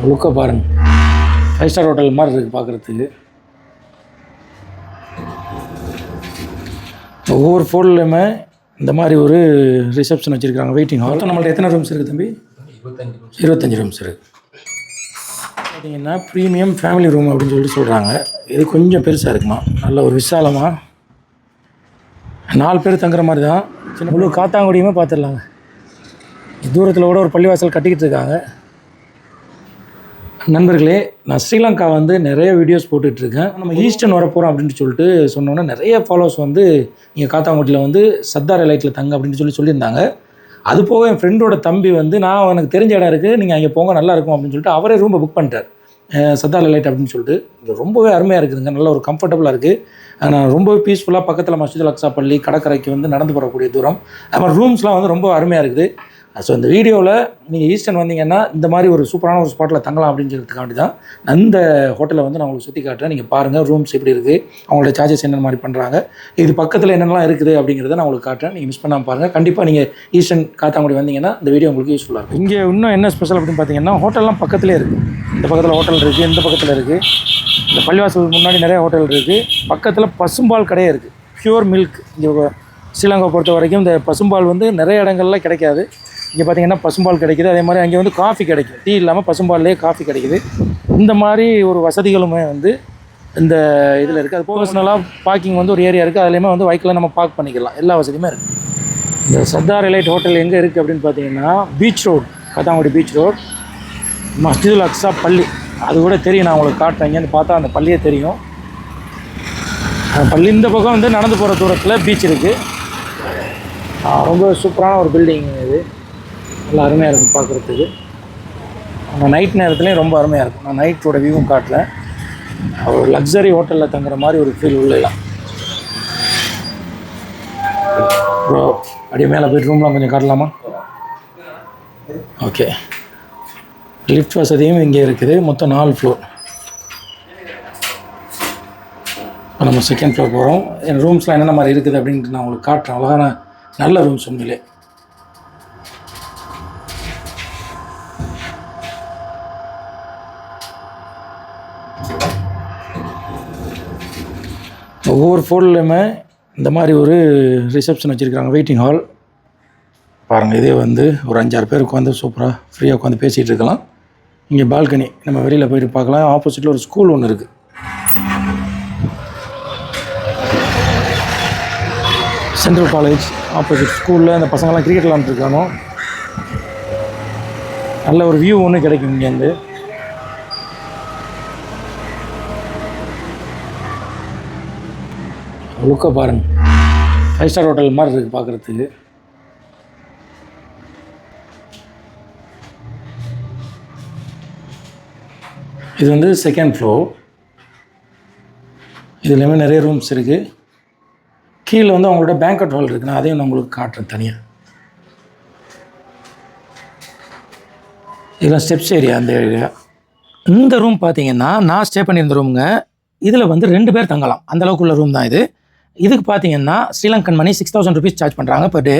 லுக்கை பாருங்கள், 5 star hotel மாதிரி இருக்குது பார்க்குறதுக்கு. ஒவ்வொரு ஃபோர்லையுமே இந்த மாதிரி ஒரு ரிசப்ஷன் வச்சுருக்காங்க, வெயிட்டிங் ஹால். நம்மள்ட்ட எத்தனை ரூம்ஸ் இருக்குது தம்பி? 25 ரூம்ஸ் இருக்குது. பார்த்தீங்கன்னா ப்ரீமியம் ஃபேமிலி ரூம் அப்படின்னு சொல்கிறாங்க. இது கொஞ்சம் பெருசாக இருக்குமா, நல்ல ஒரு விசாலமாக 4 பேர் தங்குற மாதிரி தான். சின்ன முழு காத்தாங்குடியுமே பார்த்துடலாங்க. தூரத்தில் கூட ஒரு பள்ளிவாசல் கட்டிக்கிட்டு இருக்காங்க. நண்பர்களே, நான் ஸ்ரீலங்கா வந்து நிறைய வீடியோஸ் போட்டுட்ருக்கேன். நம்ம ஈஸ்டர்ன் வரப்போகிறோம் அப்படின்ட்டு சொல்லிட்டு சொன்னோன்னா நிறைய ஃபாலோவர்ஸ் வந்து இங்கே காத்தாங்குடியில் வந்து சர்தார் எலைட்டில் தங்க அப்படின்னு சொல்லியிருந்தாங்க. அது போக என் ஃப்ரெண்டோட தம்பி வந்து நான் எனக்கு தெரிஞ்ச இடம் இருக்குது, நீங்கள் அங்கே போங்க நல்லாயிருக்கும் அப்படின்னு சொல்லிட்டு அவரே ரூமை புக் பண்ணிட்டார், சர்தார் எலைட் அப்படின்னு சொல்லிட்டு. இது ரொம்பவே அருமையாக இருக்குதுங்க, நல்ல ஒரு கம்ஃபர்டபுளாக இருக்குது. ஆனால் ரொம்பவே பீஸ்ஃபுல்லாக, பக்கத்தில் மஸ்ஜித் அல் அக்ஸா பள்ளி, கடற்கரைக்கு வந்து நடந்து போகக்கூடிய தூரம். அப்புறம் ரூம்ஸ்லாம் வந்து ரொம்ப அருமையாக இருக்குது. ஸோ இந்த வீடியோவில் நீங்கள் ஈஸ்டர்ன் வந்தீங்கன்னா இந்த மாதிரி ஒரு சூப்பரான ஒரு ஸ்பாட்டில் தங்கலாம் அப்படின்றதுக்காண்டி தான் அந்த ஹோட்டலை வந்து நான் உங்களுக்கு சுற்றி காட்டுறேன். நீங்கள் பாருங்கள் ரூம்ஸ் எப்படி இருக்குது, அவங்களோட சார்ஜஸ் என்னென்ன மாதிரி பண்ணுறாங்க, இது பக்கத்தில் என்னென்னலாம் இருக்குது அப்படிங்கிறத நான் உங்களுக்கு காட்டுறேன். நீங்கள் மிஸ் பண்ணாமல் பாருங்கள். கண்டிப்பாக நீங்கள் ஈஸ்டர்ன் காத்தாங்குடி வந்தீங்கன்னா இந்த வீடியோ உங்களுக்கு யூஸ்ஃபுல்லாக இருக்கும். இங்கே இன்னும் என்ன ஸ்பெஷல் அப்படின்னு பார்த்தீங்கன்னா, ஹோட்டல்லாம் பக்கத்துலேயே இருக்குது. இந்த பக்கத்தில் ஹோட்டல் இருக்குது, இந்த பக்கத்தில் இருக்குது. இந்த பள்ளிவாசல் முன்னாடி நிறைய ஹோட்டல் இருக்குது. பக்கத்தில் பசும்பால் கடையே இருக்குது, பியூர் மில்க். இங்கே ஸ்ரீலங்கா பொறுத்த வரைக்கும் இந்த பசும்பால் வந்து நிறைய இடங்கள்லாம் கிடைக்காது. இங்கே பார்த்திங்கன்னா பசும்பால் கிடைக்கிது. அதே மாதிரி அங்கே வந்து காஃபி கிடைக்கும், டீ இல்லாமல் பசும்பால்லேயே காஃபி கிடைக்கிது. இந்த மாதிரி ஒரு வசதிகளுமே வந்து இந்த இதில் இருக்குது. அது பர்சனலாக பார்க்கிங் வந்து ஒரு ஏரியா இருக்குது, அதுலேயுமே வந்து பைக்கில் நம்ம பார்க் பண்ணிக்கலாம், எல்லா வசதியுமே இருக்குது. இந்த சர்தார் எலைட் ஹோட்டல் எங்கே இருக்குது அப்படின்னு பார்த்தீங்கன்னா, beach road, Kattankudy beach road, Masjid Al Aqsa பள்ளி. அது கூட தெரியும், நான் உங்களுக்கு காட்டுறேன். இங்கேருந்து பார்த்தா அந்த பள்ளியே தெரியும். அந்த பள்ளி இந்த பக்கம் வந்து நடந்து போகிற தூரத்தில் பீச் இருக்குது. ரொம்ப சூப்பரான ஒரு பில்டிங் இது, நல்லா அருமையாக இருக்கும் பார்க்குறதுக்கு. ஆனால் நைட் நேரத்துலேயும் ரொம்ப அருமையாக இருக்கும். நான் நைட்டோட வியூவும் காட்டுறேன். ஒரு லக்ஸரி ஹோட்டலில் தங்குற மாதிரி ஒரு ஃபீல் உள்ளலாம். ப்ரோ அப்படியே மேலே போய்ட்டு ரூம்லாம் கொஞ்சம் காட்டலாமா? ஓகே, லிஃப்ட் வசதியும் இங்கே இருக்குது. மொத்தம் 4 ஃப்ளோர். இப்போ நம்ம செகண்ட் ஃப்ளோர் போகிறோம். என் ரூம்ஸ்லாம் என்னென்ன மாதிரி இருக்குது அப்படின்ட்டு நான் உங்களுக்கு காட்டுறேன். அழகான நல்ல ரூம்ஸ் உண்மையிலே. ஒவ்வொரு ஃபோர்லையுமே இந்த மாதிரி ஒரு ரிசப்ஷன் வச்சுருக்காங்க, வெயிட்டிங் ஹால். பாருங்கள், இதே வந்து ஒரு 5-6 பேர் உட்காந்து சூப்பராக ஃப்ரீயாக உட்காந்து பேசிகிட்டு இருக்கலாம். இங்கே பால்கனி, நம்ம வெளியில் போய்ட்டு பார்க்கலாம். ஆப்போசிட்டில் ஒரு ஸ்கூல் ஒன்று இருக்குது. சென்ட்ரல் காலேஜ் ஆப்போசிட் ஸ்கூலில் அந்த பசங்கள்லாம் கிரிக்கெட் விளாண்டுருக்கானோ. நல்ல ஒரு வியூ ஒன்று கிடைக்கும் இங்கேருந்து. லுக்கை பாருங்கள், 5 ஸ்டார் ஹோட்டல் மாதிரி இருக்குது பார்க்குறதுக்கு. இது வந்து செகண்ட் ஃப்ளோர். இதுலேயுமே நிறைய ரூம்ஸ் இருக்குது. கீழே வந்து அவங்களோட பேங்க்வெட் ஹால் இருக்குன்னா அதையும் நான் உங்களுக்கு காட்டுறேன் தனியாக. இதெல்லாம் ஸ்டெப்ஸ் ஏரியா, அந்த ஏரியா. இந்த ரூம் பார்த்தீங்கன்னா நான் ஸ்டே பண்ணியிருந்த ரூமுங்க. இதில் வந்து 2 பேர் தங்கலாம், அந்தளவுக்கு உள்ள ரூம் தான் இது. இதுக்கு பார்த்தீங்கன்னா ஸ்ரீலங்கன் மணி 6000 ருபீஸ் சார்ஜ் பண்ணுறாங்க பர் டே.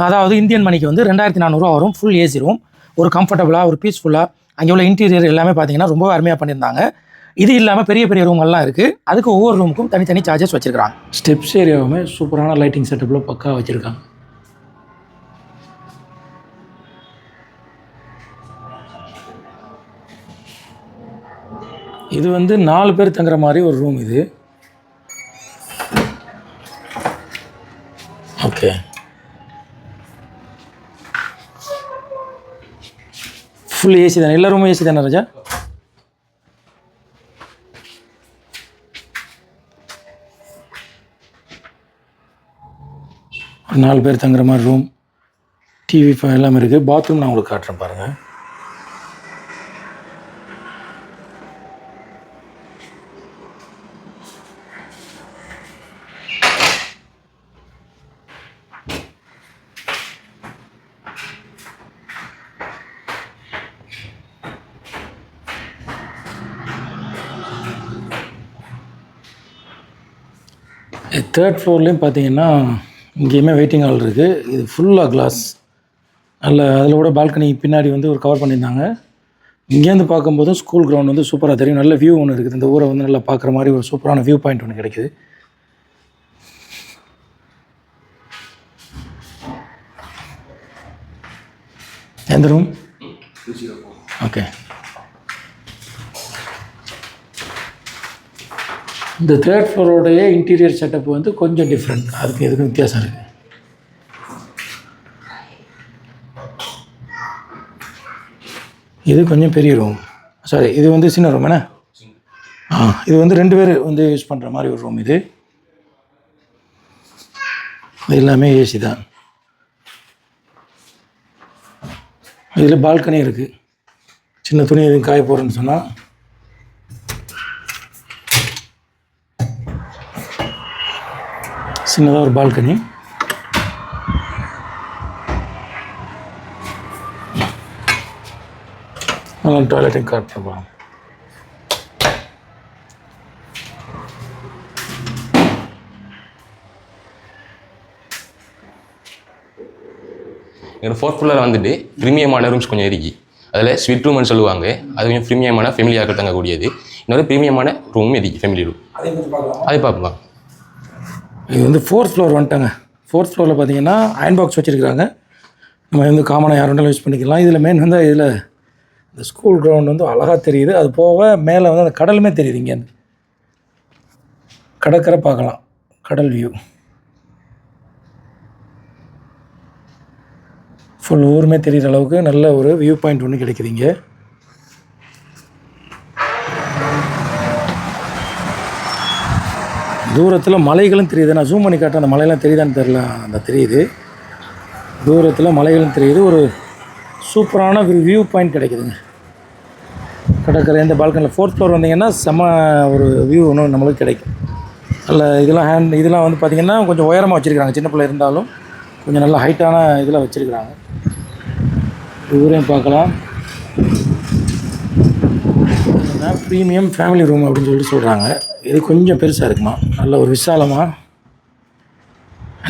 அதாவது இந்தியன் மணிக்கு வந்து 2400 வரும். ஃபுல் ஏசி ரூம், ஒரு கம்ஃபர்டபுளாக, ஒரு பீஸ்ஃபுல்லாக. அங்கே உள்ள இன்டீரியர் எல்லாமே பார்த்தீங்கன்னா ரொம்ப அருமையாக பண்ணியிருந்தாங்க. இது இல்லாமல் பெரிய பெரிய ரூம்கள்லாம் இருக்குது. அதுக்கு ஒவ்வொரு ரூமுக்கும் தனித்தனி சார்ஜஸ் வச்சுருக்காங்க. ஸ்டெப்ஸ் ஏரியாவுமே சூப்பரான லைட்டிங் செட்டப்பில் பக்காக வச்சுருக்காங்க. இது வந்து 4 பேர் தங்குற மாதிரி ஒரு ரூம் இது. ஓகே, ஃபுல் ஏசி தானே? எல்லா ரூமும் ஏசி தானே ராஜா? ஒரு 4 பேர் தங்குற மாதிரி ரூம், டிவி எல்லாமே இருக்குது. பாத்ரூம் நான் உங்களுக்கு காட்டுறேன் பாருங்கள். தேர்ட் ஃப்ளோர்லேயும் பார்த்தீங்கன்னா இங்கேயுமே வெயிட்டிங் ஹால் இருக்குது. இது ஃபுல்லாக கிளாஸ், நல்ல அதில் கூட பால்கனி பின்னாடி வந்து ஒரு கவர் பண்ணியிருந்தாங்க. இங்கேருந்து பார்க்கும்போதும் ஸ்கூல் கிரவுண்ட் வந்து சூப்பராக தெரியும். நல்ல வியூ ஒன்று இருக்குது. இந்த ஊரை வந்து நல்லா பார்க்குற மாதிரி ஒரு சூப்பரான வியூ பாயிண்ட் ஒன்று கிடைக்குது. எந்த ரூம்? ஓகே. இந்த 3rd ஃப்ளோரோடைய இன்டீரியர் செட்டப் வந்து கொஞ்சம் டிஃப்ரெண்ட். அதுக்கு எதுக்கும் வித்தியாசம் இருக்குது. இது கொஞ்சம் பெரிய ரூம். சாரி, இது வந்து சின்ன ரூம் என்ன? இது வந்து 2 பேர் வந்து யூஸ் பண்ணுற மாதிரி ஒரு ரூம். இது எல்லாமே ஏசி தான். இதில் பால்கனி இருக்குது. சின்ன துணி எதுவும் காய போகிறேன்னு சொன்னால் சின்னதாக ஒரு பால்கனி. டாய்லெட்டையும் காட்டுறோம். எங்கள் 4th ஃப்ளோரில் வந்துட்டு ப்ரீமியமான ரூம்ஸ் கொஞ்சம் இருக்கு. அதில் ஸ்வீட் ரூம்னு சொல்லுவாங்க. அது கொஞ்சம் ப்ரீமியமான ஃபேமிலியாக தங்கக்கூடியது. இன்னொரு ப்ரீமியமான ரூம் இருக்கு, ஃபேமிலி ரூம். அதை பார்க்கலாம். இது வந்து 4th ஃப்ளோர் வந்துட்டாங்க. 4th ஃப்ளோரில் பார்த்தீங்கன்னா அயன் பாக்ஸ் வச்சுருக்காங்க. நம்ம வந்து காமனாக யார் வேண்டாலும் யூஸ் பண்ணிக்கலாம். இதில் மெயின் வந்து இதில் இந்த ஸ்கூல் கிரவுண்ட் வந்து அழகாக தெரியுது. அது போக மேலே வந்து அந்த கடலுமே தெரியுது. இங்கேருந்து கடற்கரை பார்க்கலாம், கடல் வியூ. ஃபுல் ஊருமே தெரிகிற அளவுக்கு நல்ல ஒரு வியூ பாயிண்ட் ஒன்று கிடைக்குது இங்கே. தூரத்தில் மலைகளும் தெரியுது. நான் ஜூம் பண்ணி காட்டுறேன். அந்த மலையெல்லாம் தெரியுதான்னு தெரில. அந்த தெரியுது, தூரத்தில் மலைகளும் தெரியுது. ஒரு சூப்பரான ஒரு வியூ பாயிண்ட் கிடைக்குதுங்க கடற்கரை. இந்த பால்கனியில் 4th ஃப்ளோர் வந்தீங்கன்னா செம்ம ஒரு வியூ ஒன்று நம்மளுக்கு கிடைக்கும். நல்ல இதெல்லாம் வந்து பார்த்திங்கன்னா கொஞ்சம் உயரமாக வச்சுருக்காங்க. சின்ன பிள்ளை இருந்தாலும் கொஞ்சம் நல்ல ஹைட்டான இதில் வச்சுருக்குறாங்க. ஊரையும் பார்க்கலாம். ப்ரீமியம் ஃபேமிலி ரூம் அப்படின்னு சொல்லிட்டு சொல்கிறாங்க. இது கொஞ்சம் பெருசாக இருக்குமா, நல்ல ஒரு விசாலமாக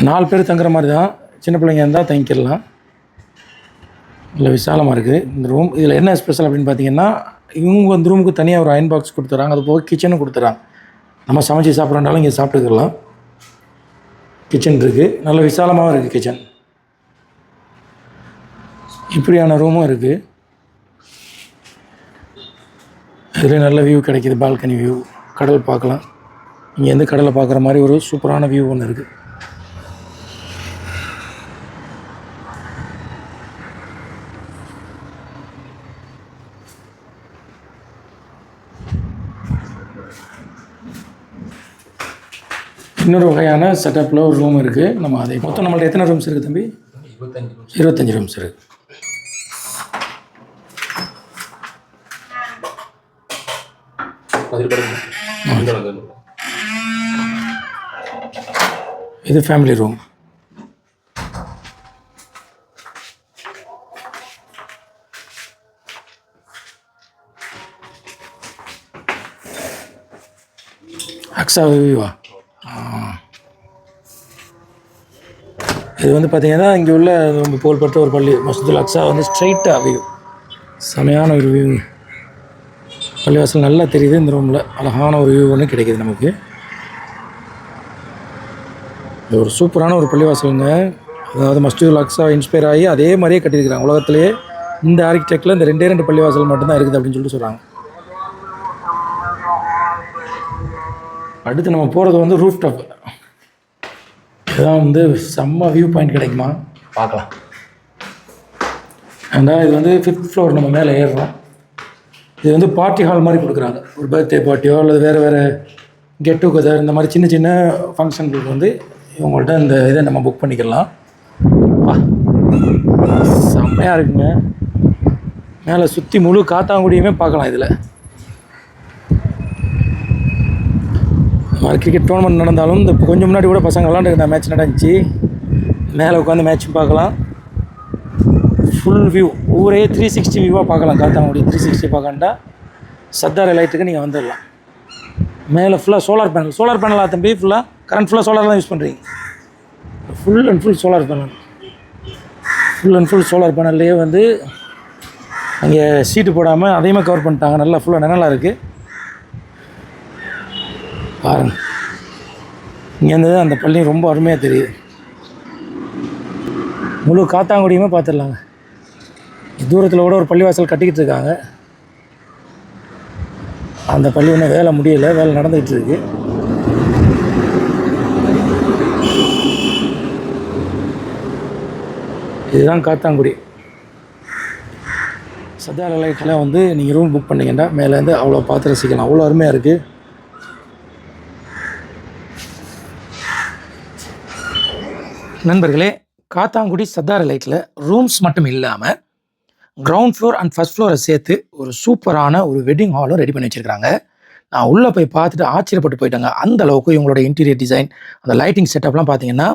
4 பேர் தங்குற மாதிரி தான். சின்ன பிள்ளைங்க இருந்தால் தங்கிக்கலாம். நல்ல விசாலமாக இருக்குது இந்த ரூம். இதில் என்ன ஸ்பெஷல் அப்படின்னு பார்த்தீங்கன்னா, இவங்க அந்த ரூமுக்கு தனியாக ஒரு அயன் பாக்ஸ் கொடுத்துட்றாங்க. அது போக கிச்சனும் கொடுத்துட்றாங்க. நம்ம சமைச்சு சாப்பிட்றனாலும் இங்கே சாப்பிட்டுக்கலாம். கிச்சன் இருக்குது, நல்ல விசாலமாகவும் இருக்குது கிச்சன். இப்படியான ரூமும் இருக்குது. இதில் நல்ல வியூ கிடைக்கிது. பால்கனி வியூ, கடல் பார்க்கலாம். இங்கேருந்து கடலை பார்க்குற மாதிரி ஒரு சூப்பரான வியூ ஒன்று இருக்குது. இன்னொரு வகையான செட்டப்பில் ஒரு ரூம் இருக்குது. நம்ம அதை மொத்தம் நம்மள்ட்ட எத்தனை ரூம்ஸ் இருக்குது தம்பி? 25 ரூம்ஸ் இருக்குது. இது ஃபேமிலி ரூம். அக்ஸா வியூவா? இது வந்து பார்த்திங்கன்னா இங்கே உள்ள ரொம்ப புகழ்பெற்ற ஒரு பள்ளி மஸ்ஜிதுல் அக்ஸா வந்து ஸ்ட்ரைட்டாக வியூ, செமையான ஒரு வியூ. பள்ளிவாசல் நல்லா தெரியுது. இந்த ரூமில் அழகான ஒரு வியூ ஒன்று கிடைக்கிது நமக்கு. இது ஒரு சூப்பரான ஒரு பள்ளிவாசலுங்க. அதாவது மஸ்ஜிதுல் அக்ஸா இன்ஸ்பயர் ஆகி அதே மாதிரியே கட்டியிருக்கிறாங்க. உலகத்திலேயே இந்த ஆர்கிடெக்டில் இந்த 2 பள்ளிவாசல் மட்டும்தான் இருக்குது அப்படின்னு சொல்லிட்டு சொல்கிறாங்க. அடுத்து நம்ம போகிறது வந்து ரூஃப் டாப். இதுதான் வந்து செம்ம வியூ பாயிண்ட் கிடைக்குமா பார்க்கலாம். ஏன்னா இது வந்து 5th ஃப்ளோர் நம்ம மேலே ஏறுறோம். இது வந்து பார்ட்டி ஹால் மாதிரி கொடுக்குறாங்க. ஒரு பர்த்டே பார்ட்டியோ அல்லது வேறு கெட் டுகெதர் இந்த மாதிரி சின்ன சின்ன ஃபங்க்ஷன்களுக்கு வந்து இவங்கள்ட்ட இந்த இதை நம்ம புக் பண்ணிக்கலாம். செம்மையாக இருக்குங்க. மேலே சுற்றி முழு காத்தாங்குடியுமே பார்க்கலாம். இதில் கிரிக்கெட் டோர்னமெண்ட் நடந்தாலும் இந்த கொஞ்சம் முன்னாடி கூட பசங்க விளாண்டுருந்த மேட்ச் நடந்துச்சு. மேலே உட்காந்து மேட்ச்சும் பார்க்கலாம். ஃபுல் வியூ ஊரே 360 வியூவாக பார்க்கலாம். காத்தாங்குடி 360 பார்க்கண்டா சத்தார் லைட்டுக்கு நீங்கள் வந்துடலாம். மேலே ஃபுல்லாக சோலார் பேனலாக தம்பி? ஃபுல்லாக கரண்ட் ஃபுல்லாக சோலார் தான் யூஸ் பண்ணுறீங்க? ஃபுல் அண்ட் ஃபுல் சோலார் பேனல்லையே வந்து அங்கே சீட்டு போடாமல் அதையுமே கவர் பண்ணிட்டாங்க. நல்லா ஃபுல்லாக நிழலாக இருக்குது பாருங்கள். இங்கேருந்து அந்த பள்ளி ரொம்ப அருமையாக தெரியுது. முழு காத்தாங்குடியுமே பார்த்துடலாங்க. தூரத்தில் கூட ஒரு பள்ளிவாசல் கட்டிக்கிட்டு இருக்காங்க. அந்த பள்ளி ஒன்றும் வேலை முடியலை, வேலை நடந்துக்கிட்டு இருக்கு. இதுதான் காத்தாங்குடி. சத்தார் எலைட்டில் வந்து நீங்கள் ரூம் புக் பண்ணிங்கன்னா மேலேருந்து அவ்வளோ பார்த்து ரசிக்கலாம். அவ்வளோ அருமையாக இருக்குது. நண்பர்களே, காத்தாங்குடி சத்தார் எலைட்டில் ரூம்ஸ் மட்டும் இல்லாமல் கிரவுண்ட் ஃப்ளோர் அண்ட் ஃபஸ்ட் ஃப்ளோரை சேர்த்து ஒரு சூப்பரான ஒரு வெட்டிங் ஹாலும் ரெடி பண்ணி வச்சுருக்காங்க. நான் உள்ளே போய் பார்த்துட்டு ஆச்சரியப்பட்டு போயிட்டாங்க. அந்த அளவுக்கு இவங்களோட இன்டீரியர் டிசைன், அந்த லைட்டிங் செட்டப்லாம் பார்த்தீங்கன்னா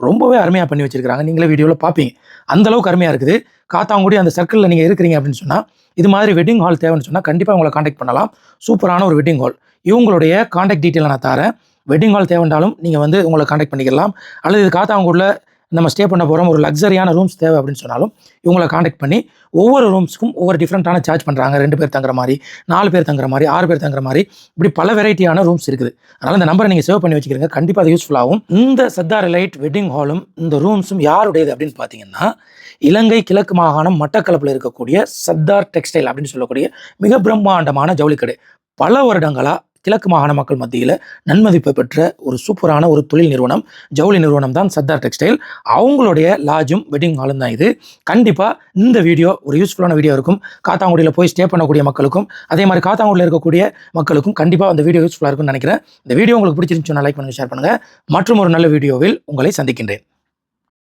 ரொம்பவே அருமையாக பண்ணி வச்சுருக்காங்க. நீங்களே வீடியோவில் பார்ப்பீங்க. அந்த அளவுக்கு அருமையாக இருக்குது. காத்தாங்குடி அந்த சர்க்கிளில் நீங்கள் இருக்கிறீங்க அப்படின்னு சொன்னால், இது மாதிரி வெட்டிங் ஹால் தேவைன்னு சொன்னால் கண்டிப்பாக உங்களை காண்டாக்ட் பண்ணலாம். சூப்பரான ஒரு வெட்டிங் ஹால். இவங்களுடைய காண்டாக்ட் டீட்டெயிலை நான் தரேன். வெட்டிங் ஹால் தேவைன்றாலும் நீங்கள் வந்து உங்களை காண்டாக்ட் பண்ணிக்கலாம். அல்லது இது காத்தாங்குடியில் நம்ம ஸ்டே பண்ண போகிறோம், ஒரு லக்ஸரியான ரூம்ஸ் தேவை அப்படின்னு சொன்னாலும் இவங்களை காண்டாக்ட் பண்ணி ஒவ்வொரு ரூம்ஸ்க்கும் ஒவ்வொரு டிஃப்ரெண்ட்டான சார்ஜ் பண்ணுறாங்க. 2 பேர் தங்குற மாதிரி, 4 பேர் தங்குற மாதிரி, 6 பேர் தங்குற மாதிரி, இப்படி பல வெரைட்டியான ரூம்ஸ் இருக்குது. அதனால் இந்த நம்பரை நீங்கள் சேவ் பண்ணி வச்சுக்கிறீங்க. கண்டிப்பாக அது யூஸ்ஃபுல்லாகும். இந்த சத்தார் எலைட் வெட்டிங் ஹாலும் இந்த ரூம்ஸும் யாருடையது அப்படின்னு பார்த்தீங்கன்னா, இலங்கை கிழக்கு மாகாணம் மட்டக்களப்பில் இருக்கக்கூடிய சத்தார் டெக்ஸ்டைல் அப்படின்னு சொல்லக்கூடிய மிக பிரம்மாண்டமான ஜவுளி கடை. பல வருடங்களாக கிழக்கு மாகாண மக்கள் மத்தியில் நன்மதிப்பை பெற்ற ஒரு சூப்பரான ஒரு தொழில் நிறுவனம், ஜவுளி நிறுவனம் தான் சத்தார் டெக்ஸ்டைல். அவங்களுடைய லாட்ஜும் வெட்டிங் ஹாலும் தான் இது. கண்டிப்பாக இந்த வீடியோ ஒரு யூஸ்ஃபுல்லான வீடியோ இருக்கும். காத்தாங்குடியில் போய் ஸ்டே பண்ணக்கூடிய மக்களுக்கும், அதே மாதிரி காத்தாங்குடியில் இருக்கக்கூடிய மக்களுக்கும் கண்டிப்பாக அந்த வீடியோ யூஸ்ஃபுல்லாக இருக்கும்னு நினைக்கிறேன். இந்த வீடியோ உங்களுக்கு பிடிச்சிருந்துச்சுன்னா லைக் பண்ணுங்கள், ஷேர் பண்ணுங்கள். மற்றும் ஒரு நல்ல வீடியோவில் உங்களை சந்திக்கின்றேன்.